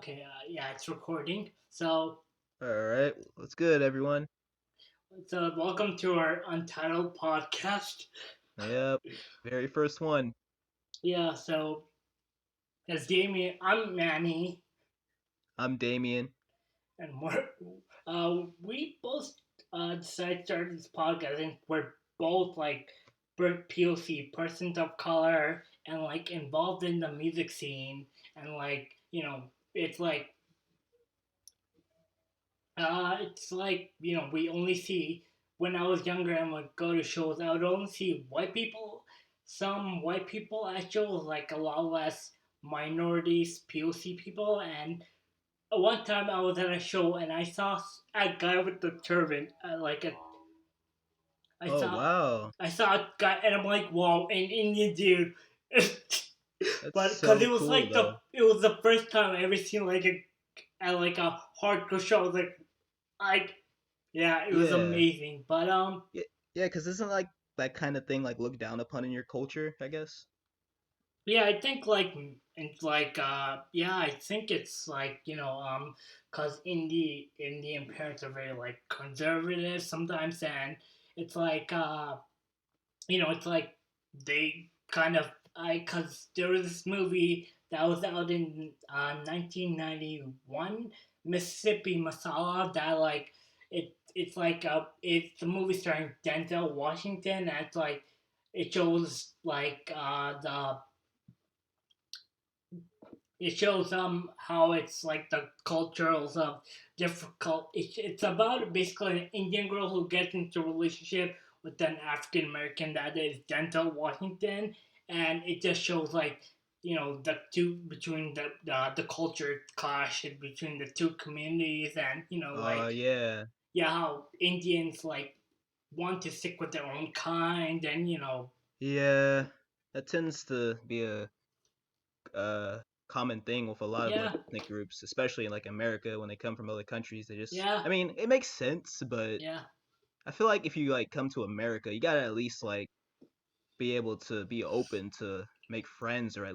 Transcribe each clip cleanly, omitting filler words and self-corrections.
Okay, yeah, it's recording. So, All right, what's good, everyone? welcome to our Untitled podcast. Yep, very first one. Yeah, so as Damien, I'm Manny, I'm Damien. and we both decided to start this podcast. I think we're both like POC, persons of color, and like involved in the music scene, and it's we only see when I was younger and would go to shows, I would only see white people, some white people at shows, like a lot less minorities, POC people. And one time I was at a show and I saw a guy with the turban, I Oh saw, wow, I saw a guy and I'm like, wow, an Indian dude. that's But because so cool though. it was the first time I ever seen like a hardcore show. I was like yeah, it was Yeah, amazing. But yeah, yeah. Cause isn't like that kind of thing like looked down upon in your culture? I guess. yeah, I think it's yeah, I think it's cause Indian parents are very like conservative sometimes, and it's it's like they kind of cause there was this movie that was out in 1991, Mississippi Masala, that it's the movie starring Denzel Washington, and it's like it shows it shows how it's like the cultures of difficult. It's about basically an Indian girl who gets into a relationship with an African American that is Denzel Washington, and it just shows the two between the culture clash between the two communities, and Yeah, yeah, how Indians want to stick with their own kind, and yeah. That tends to be a uh common thing with a lot of yeah, ethnic groups, especially in like America when they come from other countries. They just, yeah, I mean, it makes sense, but yeah, I feel like if you like come to America, you gotta at least like be able to be open to make friends or uh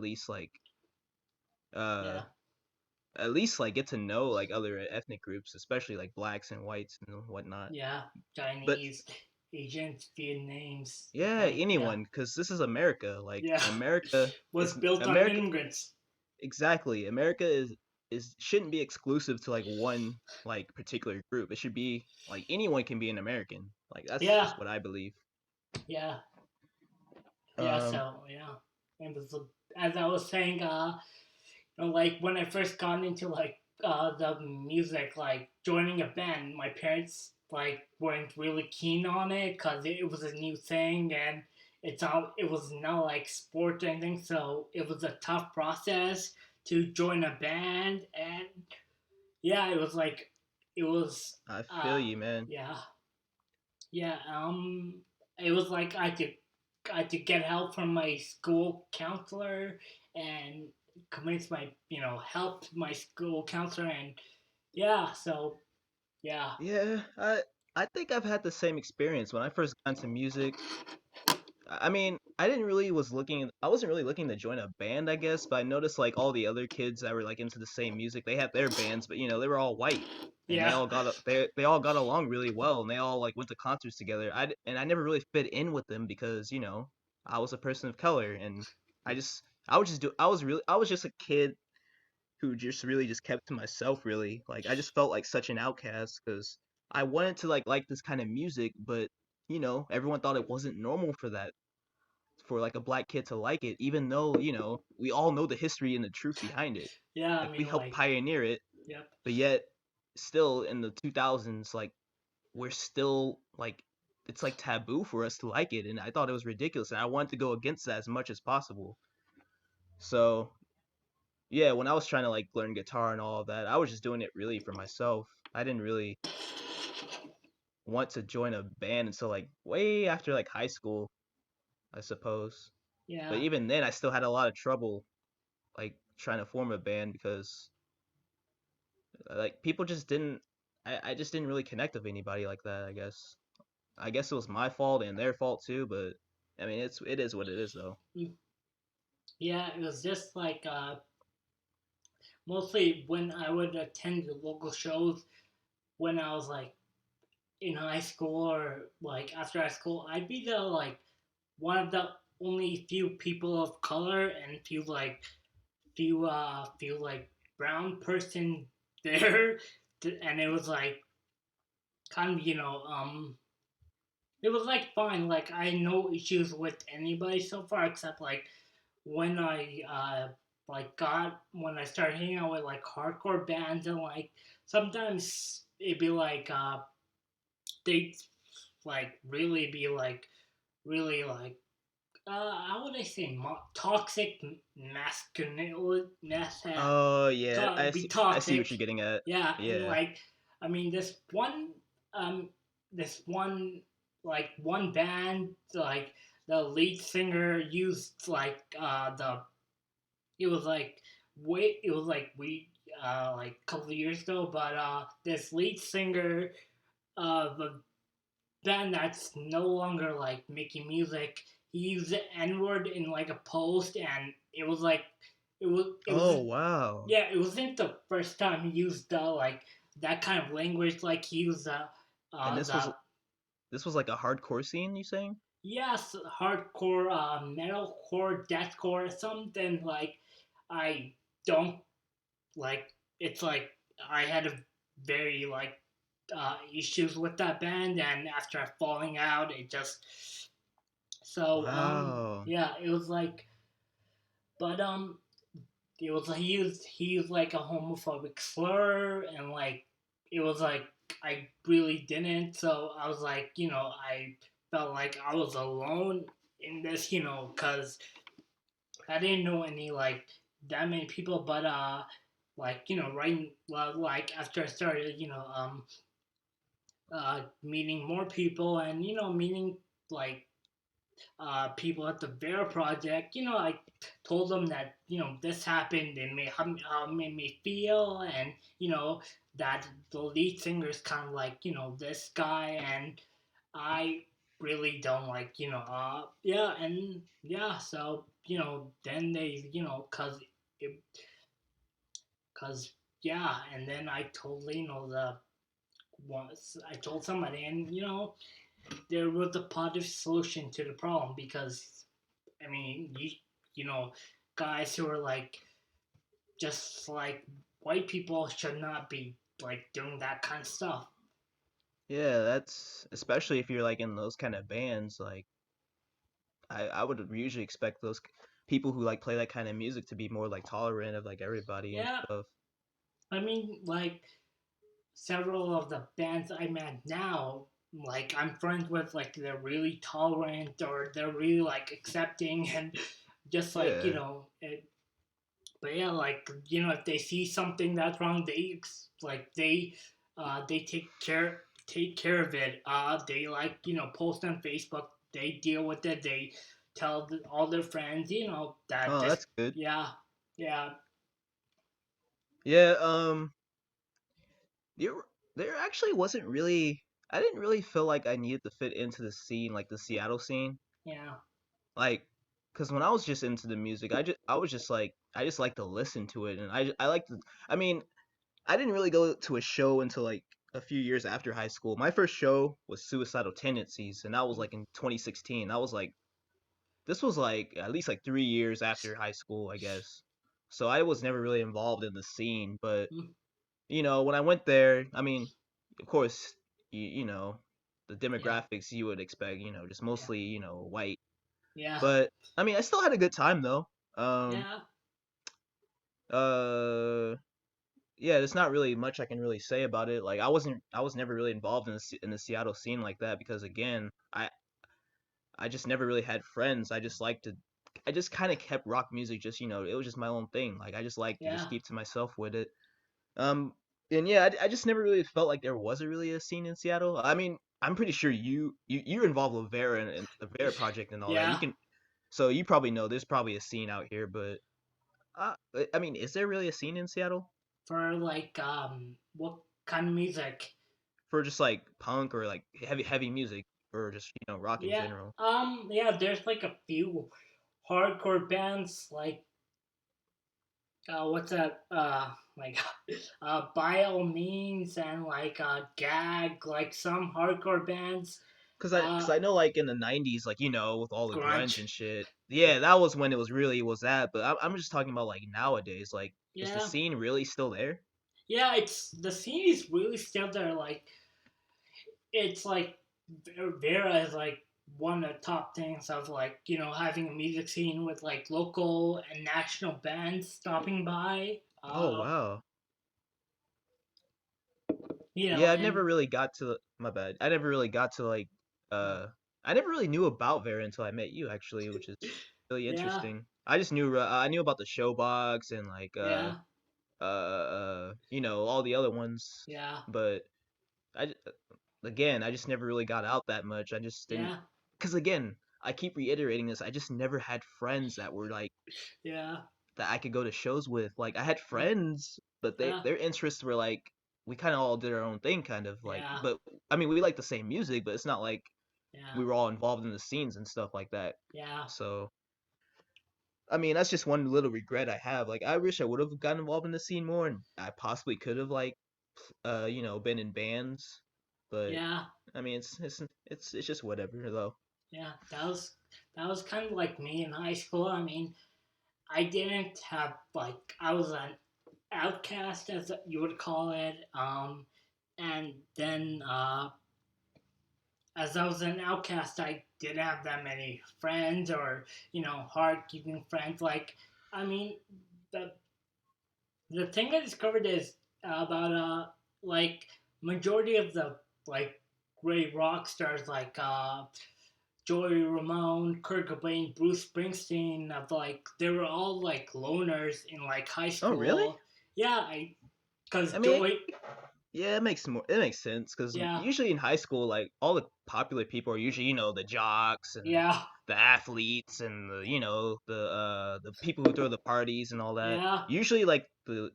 yeah. at least like get to know like other ethnic groups, especially like blacks and whites and whatnot. Yeah, But Chinese, Asians, Vietnamese. It's yeah, like, yeah, anyone, because this is America. Like yeah, America was is built on America immigrants. exactly. America is shouldn't be exclusive to like one like particular group. It should be like anyone can be an American. Like that's Yeah, just what I believe. yeah, yeah. Um, So yeah, it was as I was saying. Like when I first got into the music, like joining a band, my parents weren't really keen on it because it was a new thing, and it was not like sport or anything, so it was a tough process to join a band. And yeah, it was I feel you, man. yeah, yeah, it was like I had to get help from my school counselor, and convince my help my school counselor. And yeah, so yeah, Yeah, I think I've had the same experience when I first got into music. I mean, I wasn't really looking to join a band, I guess, but I noticed like all the other kids that were like into the same music, they had their bands, but they were all white and yeah, they all got along really well and they all like went to concerts together. And I never really fit in with them because, I was a person of color and I was just a kid who just really just kept to myself really. Like I just felt like such an outcast cuz I wanted to like this kind of music, but everyone thought it wasn't normal for like a black kid to like it, even though we all know the history and the truth behind it. yeah. I Like we mean, helped pioneer it, yep, but yet still in the 2000s, like we're still like it's like taboo for us to like it, and I thought it was ridiculous, and I wanted to go against that as much as possible. So yeah, when I was trying to like learn guitar and all of that, I was just doing it really for myself. I didn't really want to join a band until like way after like high school, I suppose. But yeah, even then, I still had a lot of trouble like trying to form a band because like people just didn't I just didn't really connect with anybody like that, I guess it was my fault and their fault too, but I mean it is what it is though. yeah. It was just mostly when I would attend the local shows when I was like in high school or like after high school, I'd be the like one of the only few people of color and few like brown person there, and it was like kind of it was like fine. Like I had no issues with anybody so far except like when I started hanging out with like hardcore bands and like sometimes it'd be like they like really be like really like how would I say toxic masculinity Oh yeah, be I see what toxic. you're getting at. Yeah, and Yeah. like I mean um this one like one band like the lead singer used like the it was like it was like we like a couple of years ago, but this lead singer of a band that's no longer like making music, he used the N word in like a post, and it was like it was Oh wow. yeah, it wasn't the first time he used like that kind of language. Like he used And the this was like a hardcore scene, you saying? yes hardcore metalcore deathcore something like I don't like it's like I had a very like issues with that band, and after falling out, it just Wow. yeah, it was like, but it was he used like a homophobic slur, and like it was like I really didn't, so I was like I felt like I was alone in this, because I didn't know any like that many people, but like right well, like after I started meeting more people and meeting like people at the Bear Project, I told them that this happened and how it made me feel, and that the lead singer is kind of like this guy, and I really don't like yeah, and yeah, so then they cause yeah, and then I told the once I told somebody, and there was a positive solution to the problem, because I mean, you know, guys who are like just like white people should not be like doing that kind of stuff. Yeah, that's especially if you're like in those kind of bands, like I would usually expect people who like play that kind of music to be more like tolerant of like everybody and Yeah, stuff. I mean, like several of the bands I'm at now, like I'm friends with, like they're really tolerant or they're really like accepting and just like Yeah. but yeah, like if they see something that's wrong, like they take care of it. They like post on Facebook. They deal with it. They tell all their friends, that Oh, this. that's good. Yeah, yeah, Yeah, there there actually wasn't really I didn't really feel like I needed to fit into the scene, like the Seattle scene. yeah, Like, cause when I was just into the music, I was just like I just like to listen to it, and I like to. I mean, I didn't really go to a show until like a few years after high school. My first show was Suicidal Tendencies, and that was like in 2016. That was like this was like at least like 3 years after high school, I guess. So I was never really involved in the scene, but mm, when I went there, I mean, of course, you know, the yeah, demographics you would expect, just yeah, mostly, white. yeah, But I mean, I still had a good time though. Um, yeah, uh, yeah, there's not really much I can really say about it. Like, I was never really involved in in the Seattle scene like that because again, I just never really had friends. I just kind of kept rock music just, it was just my own thing. Like, I just like to just yeah, keep to myself with it. Um, and yeah, I just never really felt like there was a really a scene in Seattle. I mean, I'm pretty sure you're involved with Vera and the Vera project and all that. yeah. So you probably know there's probably a scene out here, but I mean, is there really a scene in Seattle For like what kind of music? for just like punk or like heavy music or just rock in Yeah, general? yeah. There's like a few hardcore bands like what's that? Like, by all means, and like gag, like some hardcore bands, Cause uh, I know like in the '90s, like with all the grunge grunge. and shit. Yeah, that was when it was really was that. But I'm just talking about like nowadays. Like, is the Yeah, scene really still there? yeah. It's the scene is really still there. Like, it's like Vera is like one of the top things of like having a music scene with like local and national bands stopping by. Oh wow. Yeah, I've never And really got to my bad. I never really got to like uh I never really knew about Vera until I met you actually, which is really yeah, interesting. I knew about the Showbox and like yeah, all the other ones, yeah, but I j- again, I just never really got out that much. I just didn't yeah, cuz again, I keep reiterating this. I just never had friends that were like yeah, that I could go to shows with. Like I had yeah, friends, but yeah, their interests were like we kind of all did our own thing, kind of like. yeah, But I mean, we like the same music, but it's not like yeah, we were all involved in the scenes and stuff like that. yeah, So I mean, that's just one little regret I have. Like I wish I would have gotten involved in the scene more, and I possibly could have like, been in bands. But yeah, I mean, it's just whatever though. yeah. That was kind of like me in high school. I mean, I didn't have like I was an outcast, as you would call it. And then as I was an outcast, I didn't have that many friends or hard keeping friends. Like, I mean, the the thing I discovered is about like majority of the like great rock stars like Joey Ramone, Kurt Cobain, Bruce Springsteen, of like they were all like loners in like high Oh really? school. Yeah, I because I mean, Joey. yeah, it makes sense because Yeah, usually in high school, like all the popular people are usually the jocks and yeah, the athletes and the people who throw the parties and all that. yeah, Usually, like the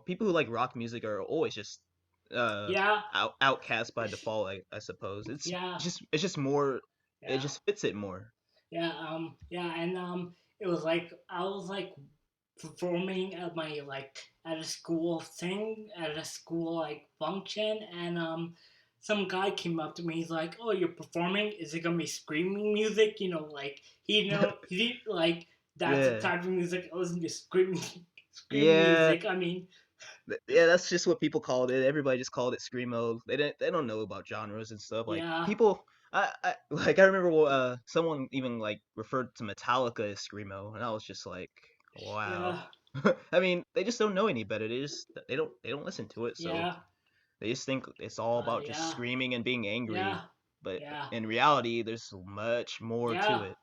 people who like rock music are always just yeah, outcast by default. I suppose yeah, it's just more. It yeah. just fits it more. Yeah, and it was like I was like performing at my like at a school thing, at a school like function, and some guy came up to me. He's like, "Oh, you're performing? Is it gonna be screaming music? Like he like that's the Yeah, type of music I listen to screaming scream yeah. music. I mean, Yeah, that's just what people called it. Everybody just called it screamo. They don't know about genres and stuff. Like yeah, people, I like I remember someone even like referred to Metallica as screamo, and I was just like, wow. yeah, I mean, they just don't know any better. They don't listen to it, so yeah, they just think it's all about just yeah, screaming and being angry. yeah, But yeah, in reality, there's much more to yeah. it.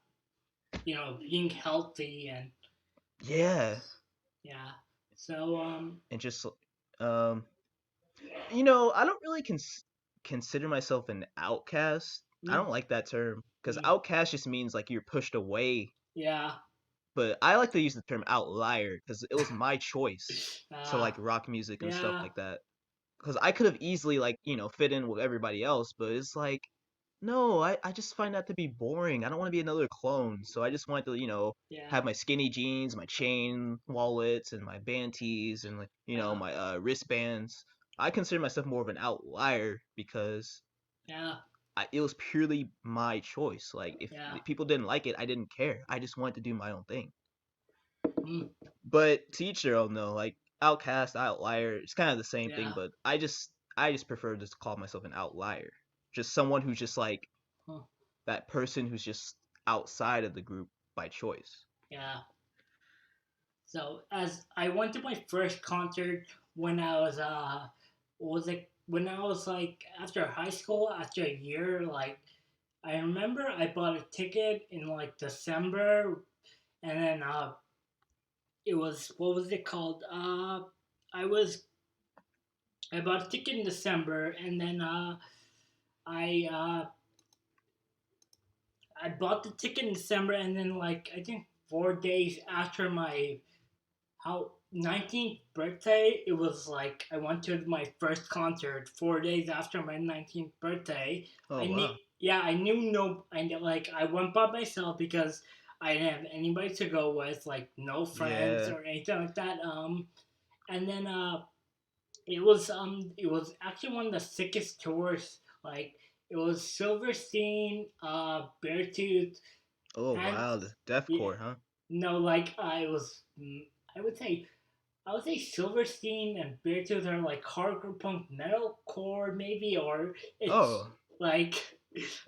Being healthy and Yeah, yeah. So and just um I don't really consider myself an outcast. I mm, don't like that term because mm, outcast just means like you're pushed away. yeah, But I like to use the term outlier because it was my choice to uh, like rock music and stuff yeah, like that. Because I could have easily like fit in with everybody else, but it's like no, I just find that to be boring. I don't want to be another clone. So I just want to yeah, have my skinny jeans, my chain wallets, and my band tees, and like yeah, my wristbands. I consider myself more of an outlier because yeah, it was purely my choice. Like if yeah, people didn't like it, I didn't care. I just wanted to do my own thing. mm, But to each their own though. Like outcast, outlier, it's kind of the same thing. yeah, But I just prefer to call myself an outlier. Just someone who's just like huh, that person who's just outside of the group by choice. yeah. So as I went to my first concert when I was what was it when I was like after high school after a year like I remember I bought a ticket in like December and then it was what was it called I was I bought a ticket in December and then I uh I bought the ticket in December and then like I think 4 days after my how 19th birthday it was like I went to my first concert 4 days after my 19th birthday. Oh I knew wow. yeah I knew no I knew, like I went by myself because I didn't have anybody to go with, like no friends Yeah. or anything like that. And then it was actually one of the sickest tours. Like it was Silverstein, Beartooth, Oh and wow, the yeah, deathcore, huh? no, like it was. I would say Silverstein and Beartooth are like hardcore punk metalcore maybe, or it's Oh. like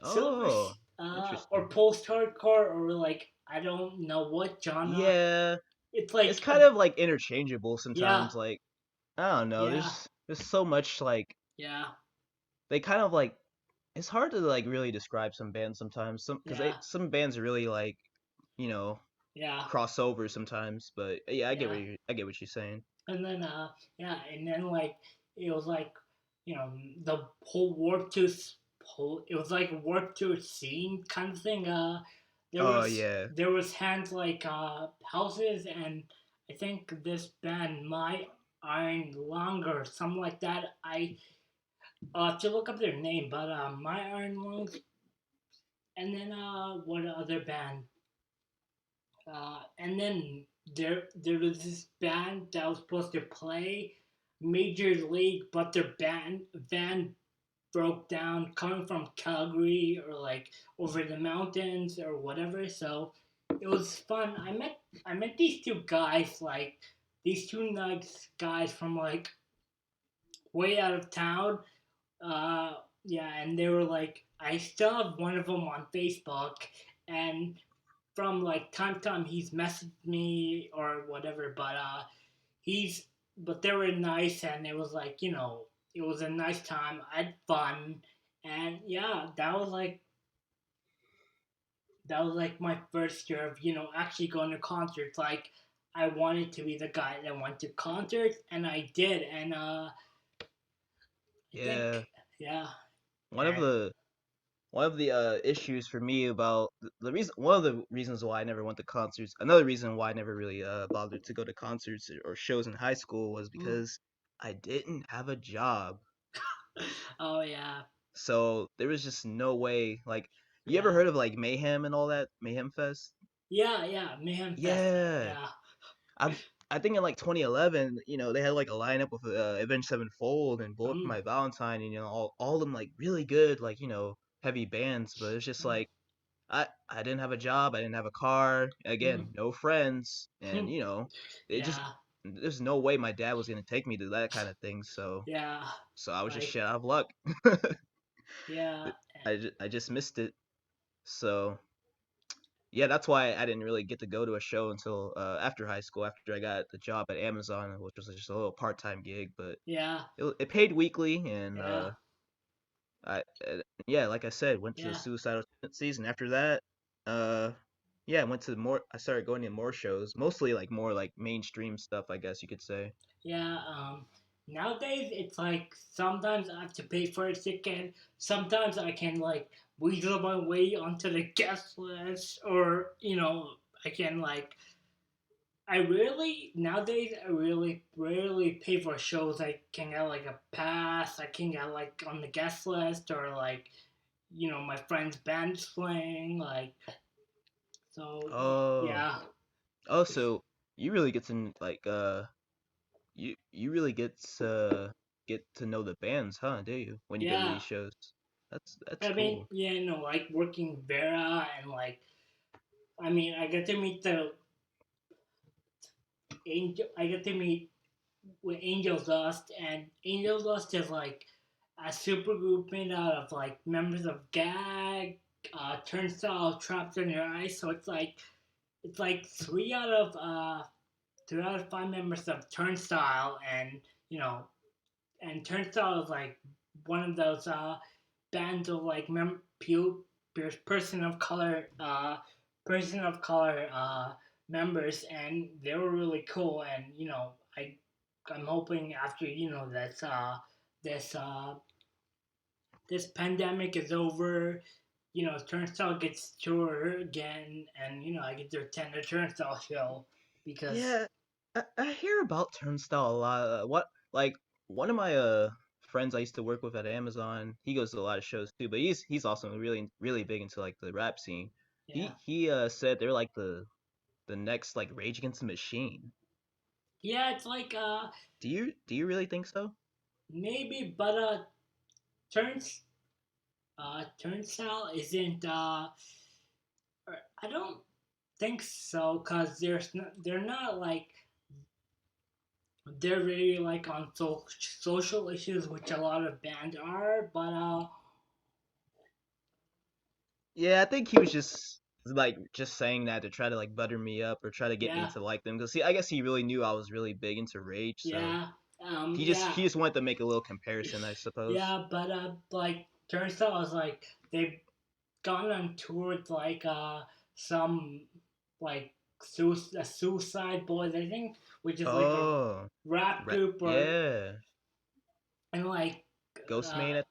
Silver Oh. or Interesting. post hardcore or like I don't know what genre. Yeah. It's It's like kind of like interchangeable yeah, sometimes. Like I don't know. yeah, There's so much like yeah, they kind of like it's hard to like really describe some bands sometimes. Some because yeah, some bands are really like you know yeah, crossover sometimes. But yeah, yeah. I get what you're saying. And then yeah, and then like it was like you know the whole Warp Tooth whole it was like a Warp Tooth scene kind of thing. Oh yeah. There was hands like houses and I think this band My Iron Lung or something like that. I have to look up their name, but My Iron Lungs and then what other band? And then there was this band that was supposed to play Major League, but their band van broke down coming from Calgary or like over the mountains or whatever. So it was fun. I met these two guys like these two nice guys from like way out of town. Yeah, and they were like I still have one of them on Facebook, and from like time to time he's messaged me or whatever, but he's but they were nice and it was like, it was a nice time. I had fun and yeah, that was like my first year of, actually going to concerts. Like I wanted to be the guy that went to concerts and I did and I think Yeah. yeah. One of And the one of the issues for me about the reason one of the reasons why I never went to concerts another reason why I never really bothered to go to concerts or shows in high school was mm, because I didn't have a job. oh yeah. So there was just no way like you ever Yeah. heard of like Mayhem and all that Mayhem Fest? Yeah, yeah, Mayhem Fest. Yeah. Yeah. I've I think in like 2011, they had like a lineup with Avenged Sevenfold and Bullet for Mm, My Valentine, and all of them like really good, like heavy bands. But it's just like I didn't have a job, I didn't have a car, mm, again, no friends, and mm. it just Yeah. there's no way my dad was gonna take me to that kind of thing. So Yeah, I was just like shit out of luck. yeah, I just missed it. So yeah, that's why I didn't really get to go to a show until after high school, after I got the job at Amazon, which was just a little part-time gig, but yeah, it paid weekly, and yeah, yeah, like I said, went to yeah, suicidal tendencies, and after that, uh, yeah, I went to more. I started going to more shows, mostly like more like mainstream stuff, I guess you could say. yeah. Nowadays it's like sometimes I have to pay for a ticket. Sometimes I can like weasel my way onto the guest list, or I can like. I really nowadays I really rarely pay for shows. I can get like a pass. I can get like on the guest list or like my friend's band's playing like so. Oh, Yeah. oh, so you really get to like you really get to know the bands, huh? Do you when you go to Yeah. these shows? That's I mean, cool. yeah, like working Vera and like, I mean, I get to meet the angel. I get to meet with Angel Dust, and Angel Dust is like a super group made out of like members of Gag, Turnstile, Trapped in Your Eyes. So it's like three out of five members of Turnstile, and you know, and Turnstile is like one of those bands of like person of color members, and they were really cool. And I'm hoping after this this pandemic is over, Turnstile gets to tour again, and I get to attend a Turnstile show because Yeah, I hear about Turnstile a lot. What like one of my friends I used to work with at Amazon, he goes to a lot of shows too, but he's also really really big into like the rap scene. Yeah, He said they're like the next like Rage Against the Machine. yeah. It's like Do you really think so? maybe, but turns turnstile isn't I don't think so, cause they're not like they're really like on social issues, which a lot of bands are. But Yeah, I think he was just saying that to try to like butter me up or try to get me yeah, to like them because I guess he really knew I was really big into Rage, so yeah, he just yeah, he just wanted to make a little comparison, I suppose. yeah. But like turnstile is like they've gone on tour with like some like suicide boys, I think, which is like a Oh, rap group, or yeah, and like uh Ghostman.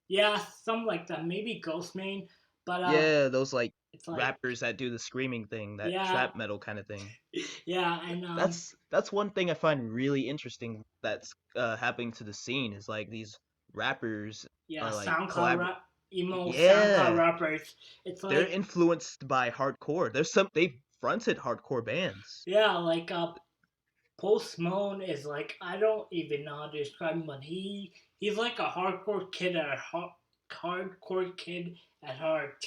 yeah, something like that, maybe Ghostman. But Yeah, those like it's like rappers that do the screaming thing, that yeah, trap metal kind of thing. yeah, and That's one thing I find really interesting that's happening to the scene is like these rappers yeah, are like SoundCloud collabor. rap, emo SoundCloud Yeah, rappers. It's they're like influenced by hardcore. They've fronted hardcore bands. yeah, like Post Malone is like, I don't even know how to describe him, but he's like a hardcore kid at hardcore kid at heart.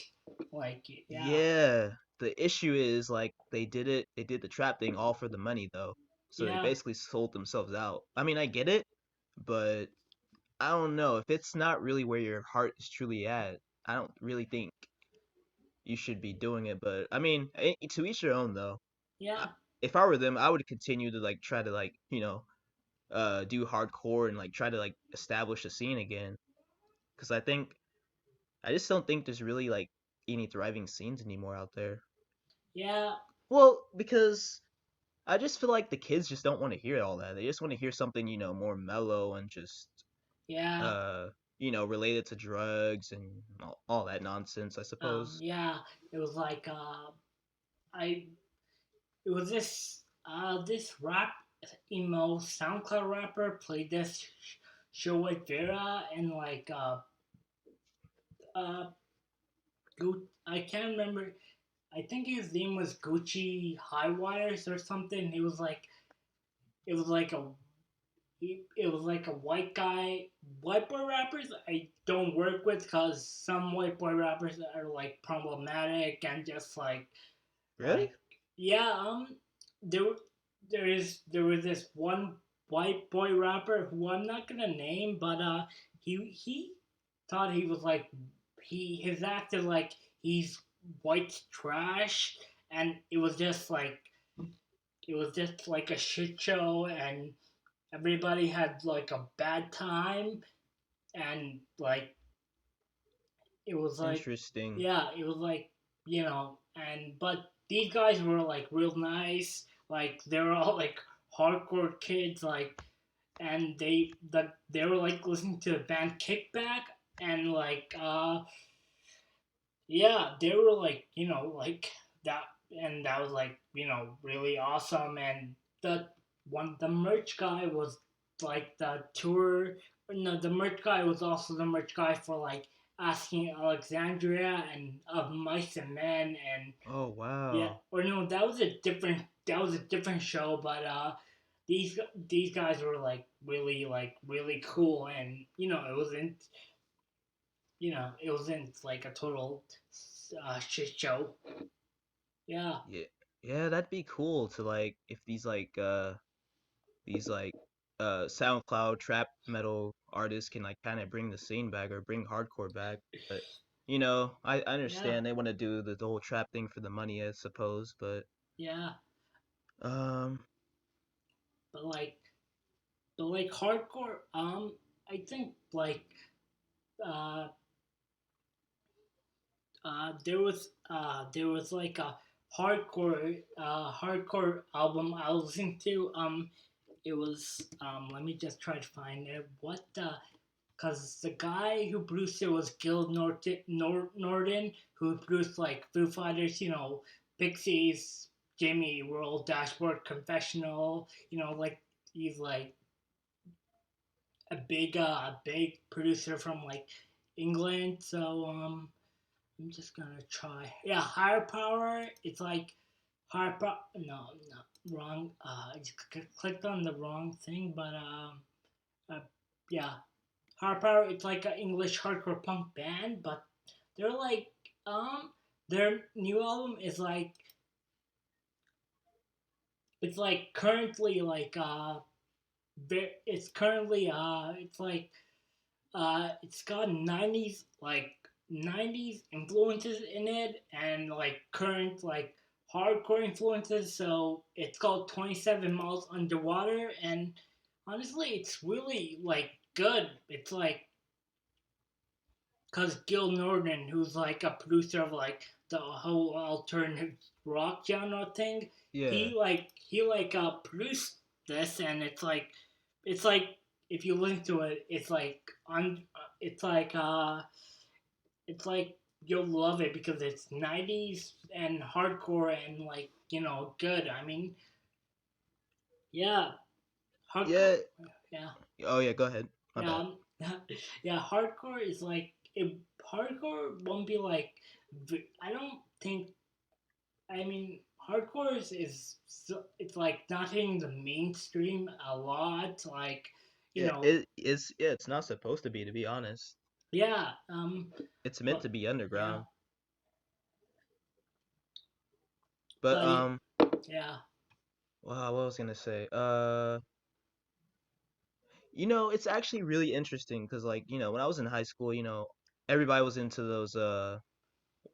Like yeah, Yeah, the issue is like they did the trap thing all for the money though. So they yeah, basically sold themselves out. I mean, I get it, but I don't know if it's not really where your heart is truly at. I don't really think you should be doing it, but I mean, to each their own though. I, yeah, if I were them, I would continue to like try to like, do hardcore and like try to like establish a scene again because I just don't think there's really like any thriving scenes anymore out there. yeah, Well, because I just feel like the kids just don't want to hear all that. They just want to hear something, more mellow and just yeah, uh, related to drugs and all that nonsense, I suppose. yeah. It was like I it was this rap emo SoundCloud rapper played this show with Vera, and like uh I can't remember. I think his name was Gucci Highwires or something. It was like a it was like a white boy rappers I don't work with, because some white boy rappers are like problematic and just Really? like yeah, there there was this one white boy rapper who I'm not gonna name, but he thought he was like his act is like he's white trash, and it was just like a shit show, and everybody had like a bad time, and like it was like Interesting. yeah, it was like and but these guys were like real nice, like they were all like hardcore kids, like, and they were like listening to the band Kickback, and like yeah, they were like like that, and that was like really awesome. And the merch guy was like the tour no the merch guy was also the merch guy for like Asking Alexandria and Of Mice and Men, and Oh, yeah, wow. or no, that was a different show, but these guys were like really cool, and it wasn't like a total shit show. Yeah, Yeah. Yeah, that'd be cool to like if these SoundCloud trap metal artists can like kind of bring the scene back or bring hardcore back. But I yeah, understand they want to do the whole trap thing for the money, I suppose. But yeah. um, But like hardcore, I think uh there was like a hardcore album I was listening to. It was let me just try to find it. What the Because the guy who produced it was Gil Norton, who produced like Foo Fighters, Pixies, Jimmy World, Dashboard Confessional. Like he's like a big producer from like England. So I'm just gonna try. Yeah, higher power. It's like higher power. No, no, wrong. I just clicked on the wrong thing. But uh yeah, higher power. It's like an English hardcore punk band, but they're like um their new album is like it's like currently like it's currently it's like it's got 90s like 90s influences in it and like current like hardcore influences, so it's called 27 miles underwater, and honestly it's really like good. It's like because Gil Norton, who's like a producer of like the whole alternative rock genre thing, Yeah. he produced this, and it's like if you listen to it, it's like it's like you'll love it because it's 90s and hardcore and like good. I mean, yeah, hardcore, Yeah. yeah. Oh yeah. Go ahead. My Yeah, bad. yeah. Hardcore is like hardcore won't be like. I don't think. I mean, hardcore it's like not hitting the mainstream a lot. Like, you Yeah. know, It is. Yeah. It's not supposed to be, to be honest. yeah. It's meant to But be yeah, underground. But but yeah, wow. What was I gonna say? It's actually really interesting because, like, when I was in high school, everybody was into those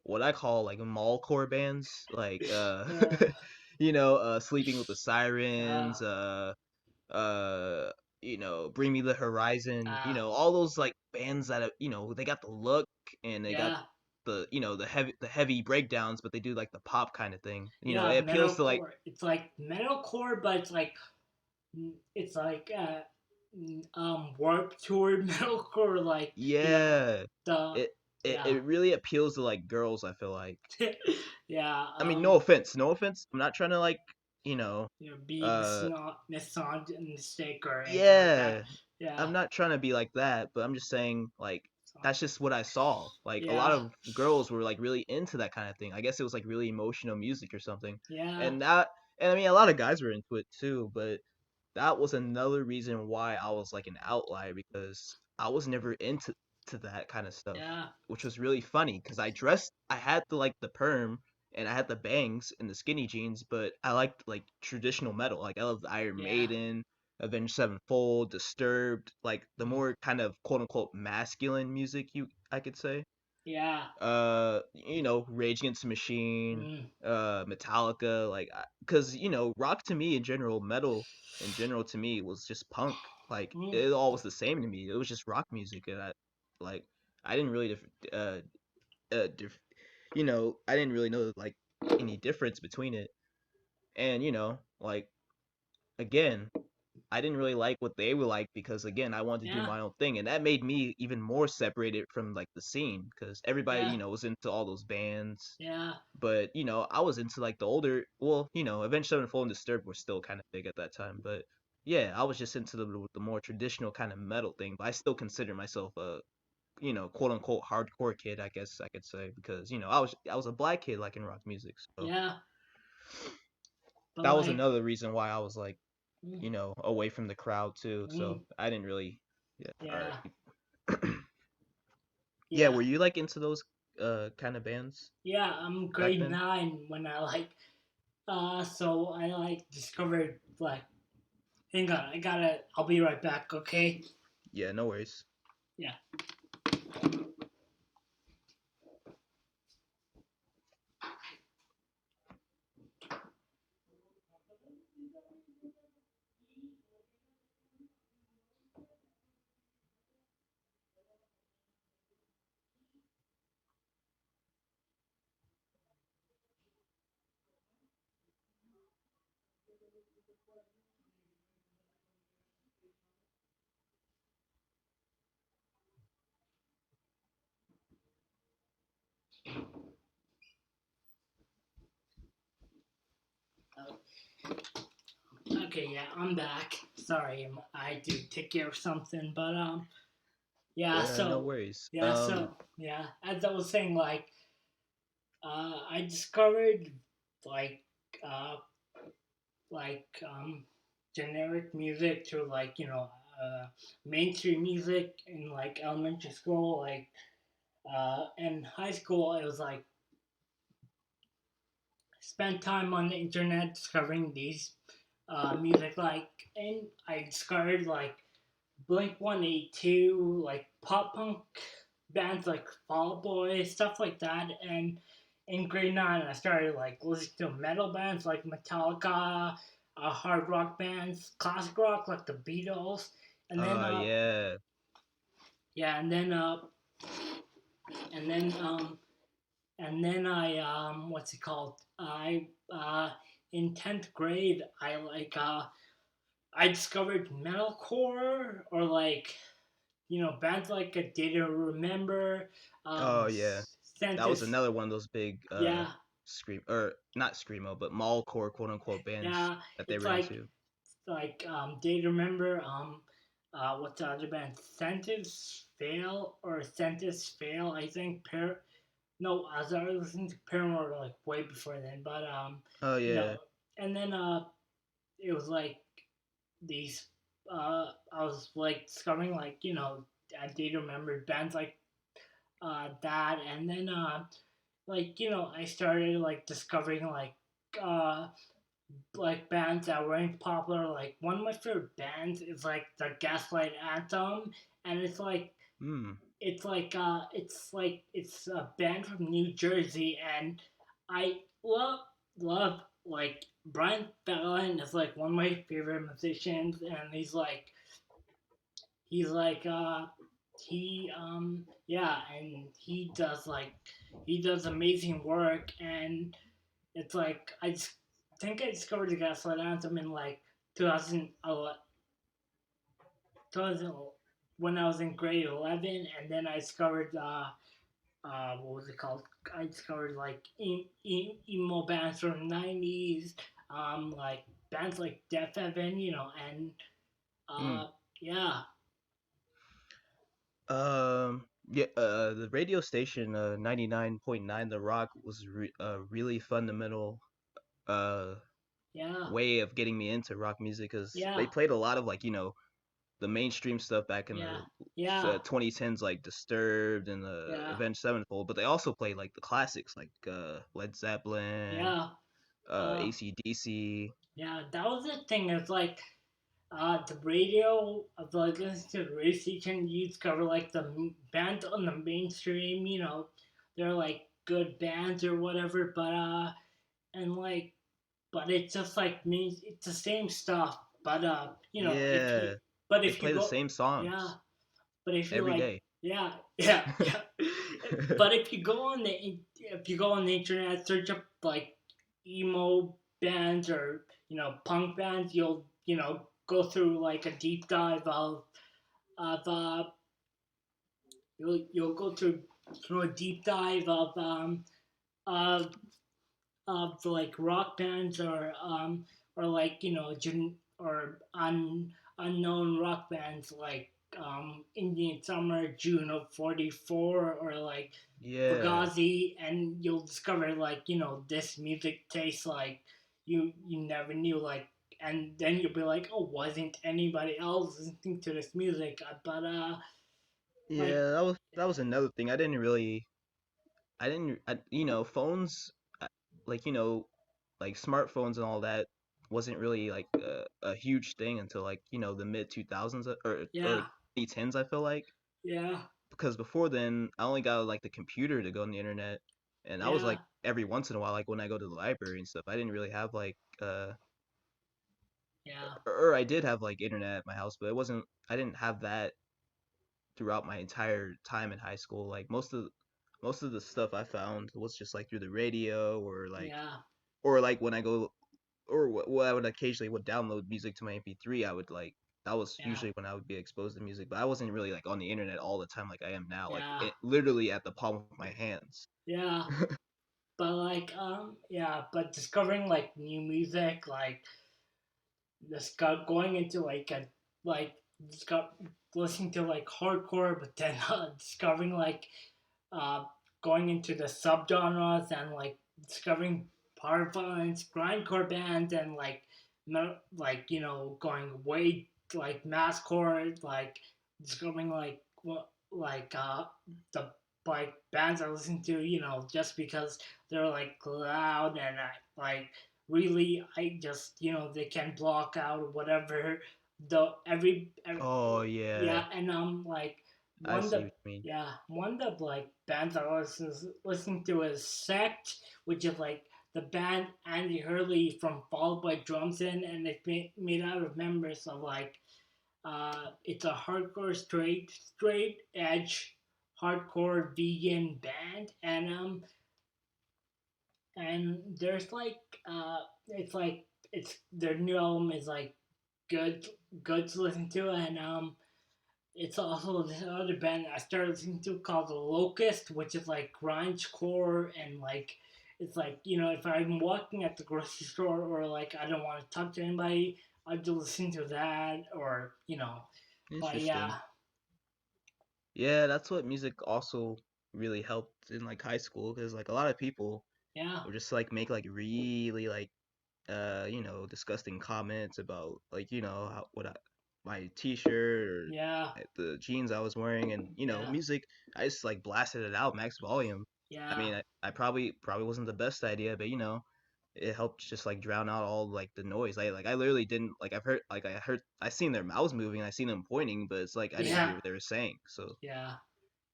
what I call like mallcore bands, like yeah, Sleeping with the uh, Sirens, uh, Bring Me the Horizon, uh, all those like bands that they got the look and they got yeah, the heavy breakdowns, but they do like the pop kind of thing. yeah. It appeals to like Metalcore. It's like metalcore, but it's like warp tour metalcore, like yeah, the it it, yeah. it really appeals to like girls, I feel like. Yeah, I mean, no offense, no offense. I'm not trying to like, you know, be uh, misogynistic or anything like that. yeah, Yeah, I'm not trying to be like that, but I'm just saying like so, that's just what I saw. Like a lot yeah, of girls were like really into that kind of thing. I guess it was like really emotional music or something. yeah, And I mean a lot of guys were into it too, but that was another reason why I was like an outlier because I was never into that kind of stuff, yeah, which was really funny because I had the perm and I had the bangs and the skinny jeans, but I liked like traditional metal. Like I loved Iron yeah, Maiden, Avenged Sevenfold, Disturbed, like the mm, more kind of quote unquote masculine music I could say. yeah, Rage Against the Machine, mm, Metallica, like, because rock to me in general, metal in general to me was just punk. Like mm, it all was the same to me. It was just rock music, and like I didn't really I didn't really know like any difference between it. And like again, I didn't really like what they were like because again, I wanted to do yeah, my own thing, and that made me even more separated from like the scene because everybody yeah, was into all those bands. yeah, But I was into like the older, well, Avenged Sevenfold and Disturbed were still kind of big at that time. But yeah, I was just into the more traditional kind of metal thing. But I still consider myself a quote unquote hardcore kid, I guess I could say, because I was a black kid like in rock music. So yeah. But that was like, another reason why I was like mm, away from the crowd too. mm, So I didn't really. Yeah. All yeah, right. Yeah. yeah, Were you like into those kind of bands yeah. I'm back grade then? 9 when I so I like discovered like. Hang on, I gotta. I'll be right back. Okay. Yeah. No worries. Yeah. Okay, yeah, I'm back. Sorry, I had to take care of something, but yeah, Yeah. No so worries. yeah, as I was saying, like, I discovered like uh, like generic music to like mainstream music in like elementary school, like in high school. It was like spent time on the internet discovering these music, like, and I discovered like Blink 182, like pop punk bands like Fall Out Boy, stuff like that. And in grade 9, I started like listening to metal bands like Metallica, hard rock bands, classic rock like the Beatles. And then, Yeah. yeah, and then, I, what's it called? In 10th grade, I discovered metalcore, or like bands like a Day to Remember, Oh yeah. That was Sentis, another one of those big yeah, scream or not screamo, but mallcore quote unquote bands yeah. that they It's were into. Day to Remember, what's the other band? Sentis Fail, I think. No, I was listening to Paramore like way before then, but Oh you know, yeah. and then it was like these I was like discovering like I did remember bands like that. And then I started like discovering uh bands that weren't popular. Like one of my favorite bands is like the Gaslight Anthem, and Hmm. it's a band from New Jersey, and I love like Brian Fallon is like one of my favorite musicians, and he's like yeah, and he does amazing work. And it's like think I discovered the Gaslight Anthem in like 2011, when I was in grade 11. And then I discovered what was it called? I discovered like emo bands from the 90s, like bands like Death Heaven, and Hmm. uh, yeah, Yeah, the radio station 99.9 The Rock was a really fundamental uh yeah, way of getting me into rock music cuz yeah, they played a lot of like, the mainstream stuff back in yeah, the yeah, 2010s like Disturbed and yeah, Avenged Sevenfold, but they also played like the classics like Led Zeppelin, yeah. Uh, AC/DC. yeah, that was the thing. It's like the radio, like listening to the radio station, you discover like the bands on the mainstream. They're like good bands or whatever, and like, but it's just like means it's the same stuff. But if you Yeah, but they if you play the go, same yeah, songs but if you every like, day. yeah, yeah, yeah. But if you go on the internet, search up like emo bands or punk bands, you'll go through like a deep dive of you'll go through a deep dive of like rock bands, or like unknown rock bands like Indian Summer, June of '44, or like Yeah. Fugazi. And you'll discover like this music tastes like you never knew, like. And then you'll be like, oh, wasn't anybody else listening to this music? Like, Yeah, that was another thing. I didn't phones uh, like like smartphones and all that wasn't really like a huge thing until like the mid 2000s or yeah, 2010s I feel like, yeah, because before then I only got like the computer to go on the internet, and I was yeah, like every once in a while like when I go to the library and stuff I didn't really have like yeah, or I did have like internet at my house, but it wasn't I didn't have that throughout my entire time in high school. Like most of the stuff I found was just like through the radio yeah, or like when I go or I would occasionally would download music to my MP3. I would like that was yeah, usually when I would be exposed to music, but I wasn't really like on the internet all the time like I am now, like yeah, it literally at the palm of my hands. yeah. But like yeah, but discovering like new music, like going into like a like disco- listening to like hardcore, but then discovering like uh going into the subgenres and like discovering power violence, grindcore bands, and like going way like masscore, like discovering the like bands I listen to, just because they're like loud and like really I just they can block out whatever every Oh yeah, yeah, and like I one of see the what you mean. yeah, one of the like bands I was listening to is Sect, which is like the band Andy Hurley from Fall by Drumsin, and it's made out of members of like it's a hardcore straight edge hardcore vegan band, and there's like it's like it's their new album is like good good to listen to, and it's also this other band I started listening to called The Locust, which is like grindcore and like it's like if I'm walking at the grocery store or like I don't want to talk to anybody, I just listen to that or but yeah, Interesting. Yeah, that's what music also really helped in like high school because like a lot of people yeah, would just like make like really like disgusting comments about like how, my t-shirt or yeah, the jeans I was wearing, and yeah, music. I just like blasted it out max volume. I yeah, mean, I probably wasn't the best idea, but it helped just like drown out all like the noise. I literally didn't like I seen their mouths moving, I seen them pointing, but it's like I didn't yeah, hear what they were saying. So yeah.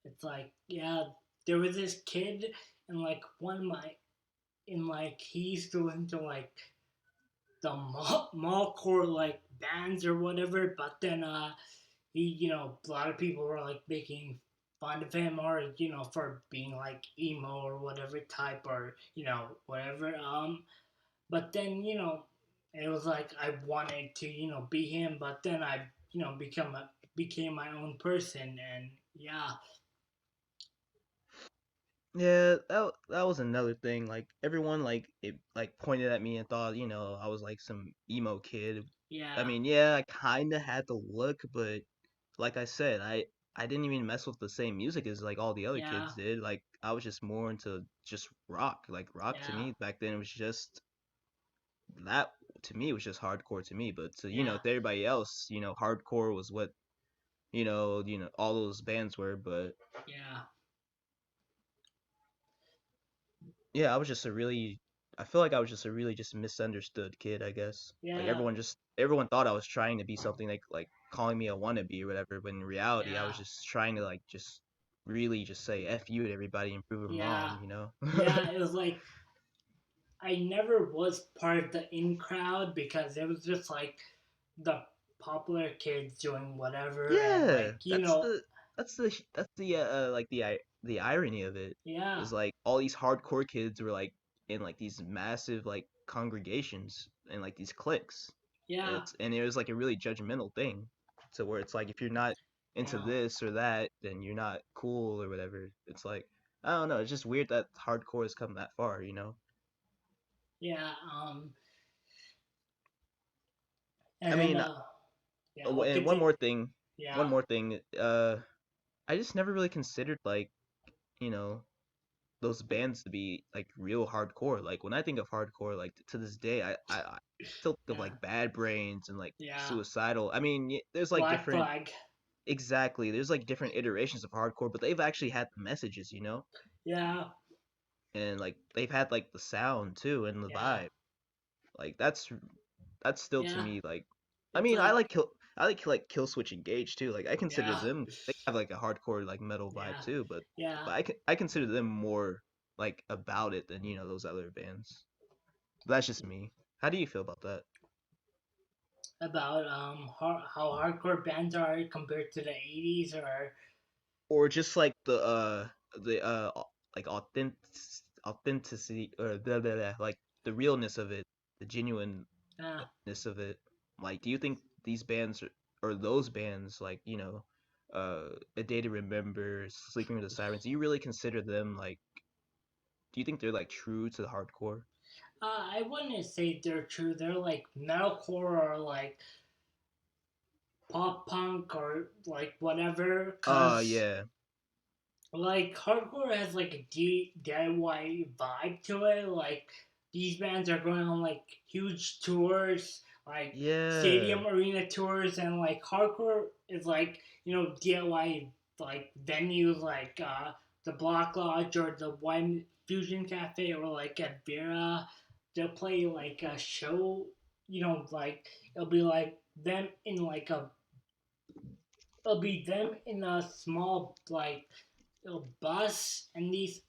It's like yeah, there was this kid and like one of my in like he used to listen to like the mallcore like bands or whatever. But then he a lot of people were like making fun of him or for being like emo or whatever type or whatever. But then it was like I wanted to be him, but then I became my own person and yeah, yeah, that was another thing. Like everyone like it like pointed at me and thought, I was like some emo kid. I yeah, mean, yeah, I kind of had the look, but like I said, I didn't even mess with the same music as like all the other yeah, kids did. Like I was just more into just rock. Like rock to yeah, me back then it was just that to me was just hardcore to me, but yeah, to everybody else, hardcore was what all those bands were, but yeah, yeah, I feel like I was just a really just misunderstood kid, I guess. Like yeah, everyone thought I was trying to be something like calling me a wannabe or whatever, but in reality I yeah, was just trying to like just really just say F you to everybody and prove them yeah, wrong. yeah. It was like I never was part of the in crowd because it was just like the popular kids doing whatever and Yeah, like that's the like the irony of it yeah, is like all these hardcore kids were like in like these massive like congregations and like these cliques. yeah, It was like a really judgmental thing to where it's like if you're not into yeah, this or that, then you're not cool or whatever. It's like I don't know, it's just weird that hardcore has come that far. yeah. I And mean, yeah, I'll and continue. one Yeah, more thing, I just never really considered like, you know, those bands to be like real hardcore. Like when I think of hardcore, like to this day, I still think of yeah, like Bad Brains and like yeah. Suicidal. I mean, there's like Black different Flag. there's like different iterations of hardcore, but they've actually had the messages. Yeah, And like they've had like the sound too and the yeah, vibe. Like that's still to yeah. me like I It's mean, like I like Kill Switch Engage too. Like I consider yeah, them they have like a hardcore like metal vibe yeah, too, but yeah. I consider them more like about it than those other bands. That's just me. How do you feel about that? About how hardcore bands are compared to the 80s or Or just like like authenticity or like the realness of it, the genuineness uh, of it. Like, do you think these bands or those bands like A Day to Remember, Sleeping with the Sirens? Do you really consider them like? Do you think they're like true to the hardcore? I wouldn't say they're true. They're like metalcore or like pop punk or like whatever. Cause Yeah, like hardcore has like a DIY vibe to it. Like these bands are going on like huge tours, like Yeah. stadium arena tours, and like hardcore is like DIY like venues like the Block Lodge or the Wine Fusion Cafe or like at Vera. They'll play like a show, like it'll be like them in like a it'll be them in a small like little bus, and these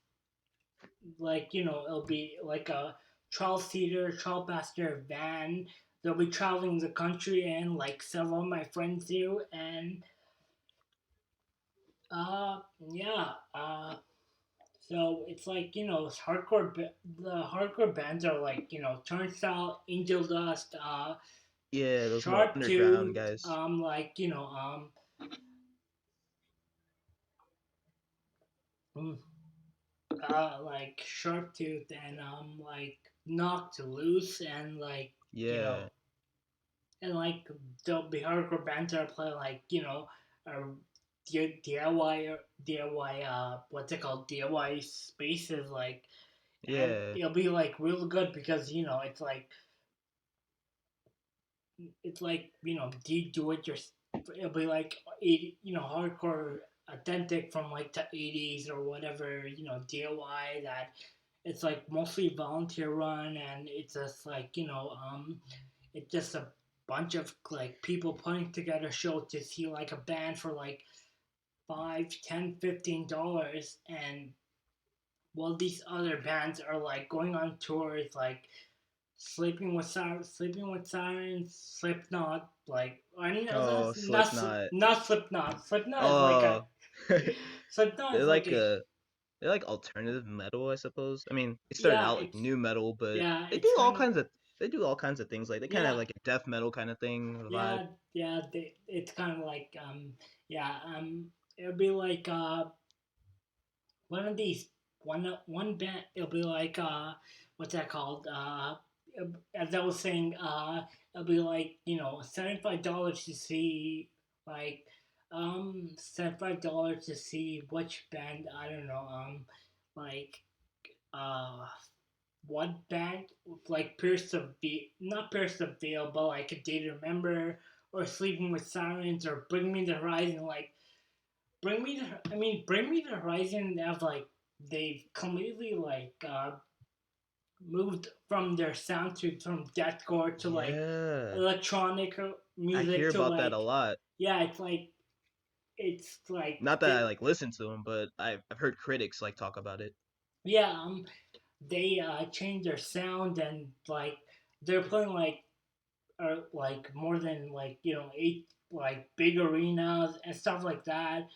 like it'll be like a 12 seater 12 passenger van. They'll be traveling the country, and like several of my friends do. And uh yeah so it's like the hardcore bands are like Turnstile, Angel Dust, Yeah, those more Sharp underground Tooth, guys. like mm, like Sharp Tooth, and like Knocked Loose, and like you know Yeah. and like there'll be hardcore bands that play like uh, DIY what's it called, DIY spaces, like, and Yeah. it'll be like real good because it's like do it your it'll be like 80, hardcore authentic from like the 80s or whatever, DIY that it's like mostly volunteer run, and it's just like it's just a bunch of like people putting together a show to see like a band for like 5, 10, $15, and while these other bands are like going on tours like Sleeping with Sirens, Slipknot, like I mean Oh, that's not Slipknot. not Slipknot. Slipknot is like a Oh. Slipknot They're is like like a they're like alternative metal, I suppose. I mean, they started yeah out like it's new metal, but yeah they it's do all kind of kinds of they do all kinds of things. Like they kind of yeah have like a death metal kind of thing vibe. it's kind of like yeah it'll be like one of these one band, it'll be like what's that called, as I was saying, it'll be like $75 to see like $75 to see which band, I don't know, like uh one band, like not Pierce the Veil, but like a Day to Remember or Sleeping with Sirens or Bring Me the Horizon. Like Bring Me the Horizon have like they've completely like moved from their sound to from deathcore to like Yeah. electronic I music hear to about that a like lot. yeah, it's like Not that I like listen to them, but I've heard critics like talk about it. yeah they changed their sound, and like they're playing like more than like eight like big arenas and stuff like that,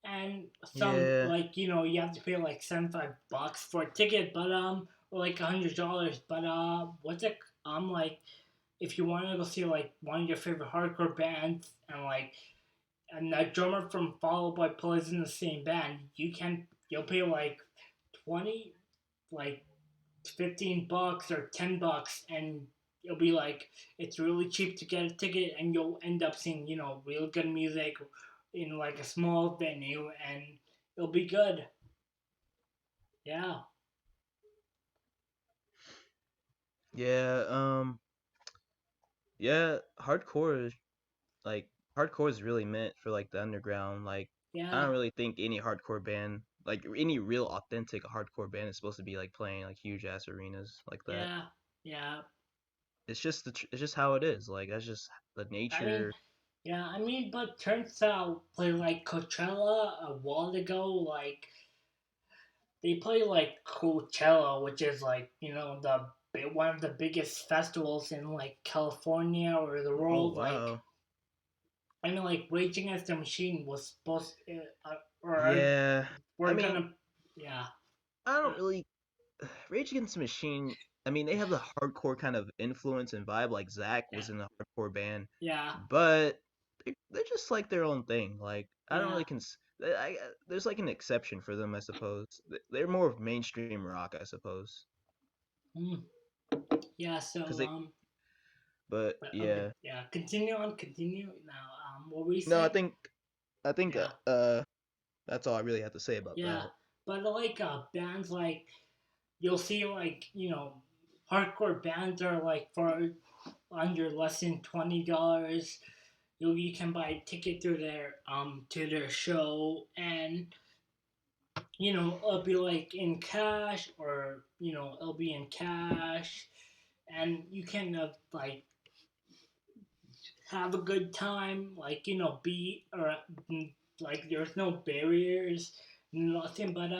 and some Yeah. like you have to pay like $75 for a ticket, but or like $100, but what's it, like if you want to go see like one of your favorite hardcore bands, and a drummer from Fall Out Boy plays in the same band, you'll pay like 20 like $15 or $10, and it'll be like it's really cheap to get a ticket, and you'll end up seeing real good music in like a small venue, and it'll be good. Yeah, Yeah. Yeah. Like hardcore is really meant for like the underground. Like I yeah, don't really think any hardcore band, like any real authentic hardcore band, is supposed to be like playing like huge ass arenas like that. yeah, yeah. It's just how it is. Like that's just the I mean, nature. yeah, but turns out play like Coachella a while ago. Like they play like Coachella, which is like the one of the biggest festivals in like California or the Oh world. Like wow. like Rage Against the Machine was supposed or Yeah. I we're mean, gonna yeah I uh, don't really Rage Against the Machine. I mean, they have the hardcore kind of influence and vibe. Like Zach yeah was in the hardcore band, yeah but they're just like their own thing. Like I don't yeah really there's like an exception for them, I suppose. They're more of mainstream rock, I suppose. mm, yeah. Cause So they, but okay, yeah. yeah. Continue on. Continue now. What were you No, saying? I think Yeah. That's all I really have to say about Yeah, that. but like bands like you'll see like hardcore bands are like for under less than $20. You can buy a ticket to their show, and it'll be like in cash, or it'll be in cash, and you can like have a good time, like be or like there's no barriers, nothing. But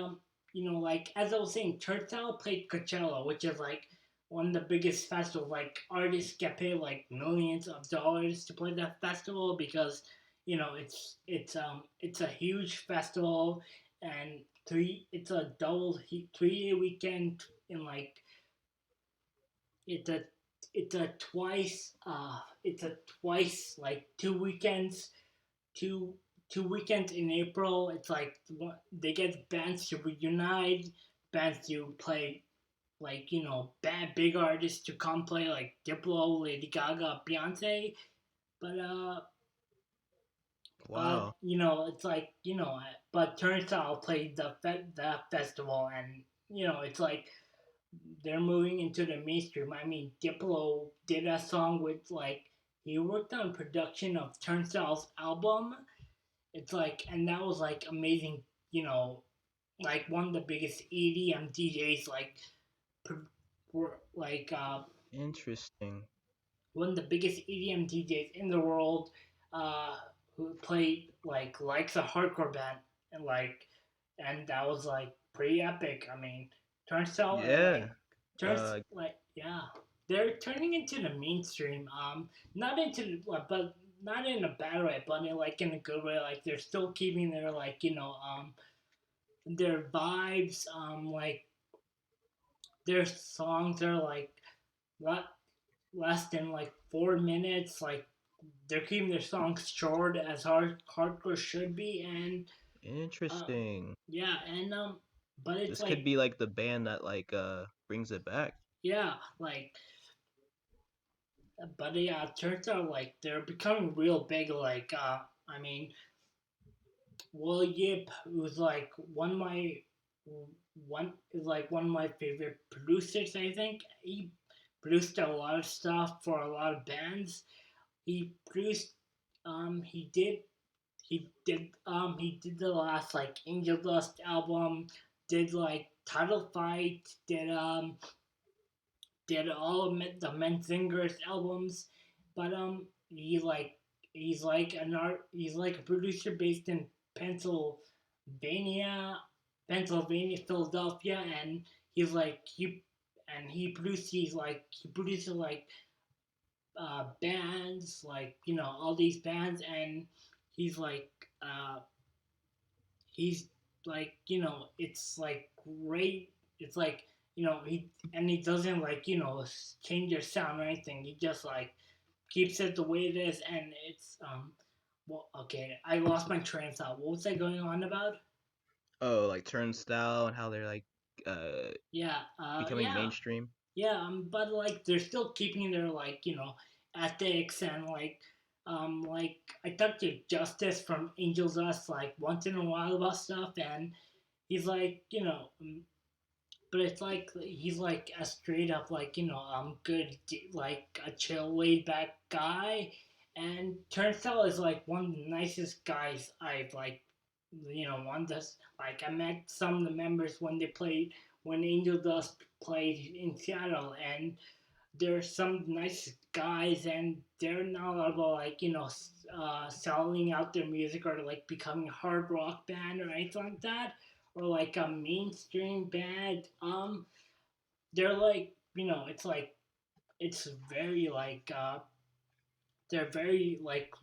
like as I was saying, Turnstile played Coachella, which is like one of the biggest festivals. Like artists get paid like millions of dollars to play that festival, because it's a huge festival, and it's a 3-day weekend, in like it's a it's a twice, like 2 weekends, two 2 weekends in April. It's like they get bands to reunite, bands to play, like big artists to come play, like Diplo, Lady Gaga, Beyonce. But Wow. it's like but Turnstile played that festival, and it's like they're moving into the mainstream. I mean, Diplo did a song with, like, he worked on production of Turnstile's album. It's like, and that was like amazing. Like one of the biggest EDM DJs, like, were like Interesting. one of the biggest EDM DJs in the world, uh, who played likes a hardcore band, and that was like pretty epic. I mean, Turnstile are Yeah. turns Uh, like yeah, they're turning into the mainstream. Not into but not in a bad way, but in a good way. Like they're still keeping their their vibes. Like their songs are like le- less than like 4 minutes. Like they're keeping their songs short, as hardcore should be, and uh, interesting. yeah, and but it's This could like be like the band that like brings it back. yeah, like but yeah, it turns out like they're becoming real big. Like I mean, Will Yip, who's like one is like one of my favorite producers. I think he produced a lot of stuff for a lot of bands. He produced, he did he did the last like Angel Dust album, did like Title Fight, did all of the Menzingers albums, but he's like a producer based in Pennsylvania, Philadelphia, and he's like he produces like bands, like all these bands, and he's like uh he's like it's like great. It's like he doesn't like change your sound or anything. He just like keeps it the way it is, and it's well, okay, I lost my train of thought. What was I going on about? Oh, like Turnstile and how they're like uh Yeah, becoming yeah, mainstream. yeah. But like they're still keeping their like ethics, and like I talked to Justice from Angel Dust like once in a while about stuff, and he's like but it's like he's like a straight up like good, like a chill laid back guy, and Turnstile is like one of the nicest guys I've like one that's like I met some of the members when they played, when Angel Dust played in Seattle, and they're some nice guys, and they're not about like selling out their music, or like becoming a hard rock band or anything like that, or like a mainstream band. They're like it's like it's very like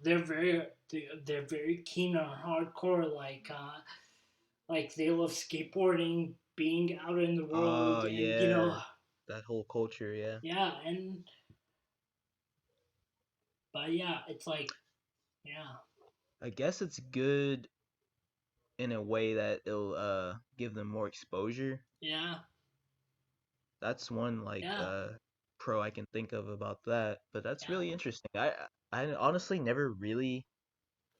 they're very keen on hardcore, like they love skateboarding, being out in the Oh world, and yeah, that whole culture. Yeah, yeah, and but yeah, it's like yeah, I guess it's good in a way that it'll give them more exposure. yeah, That's one like yeah, pro I can think of about that. But that's yeah, really interesting. I honestly never really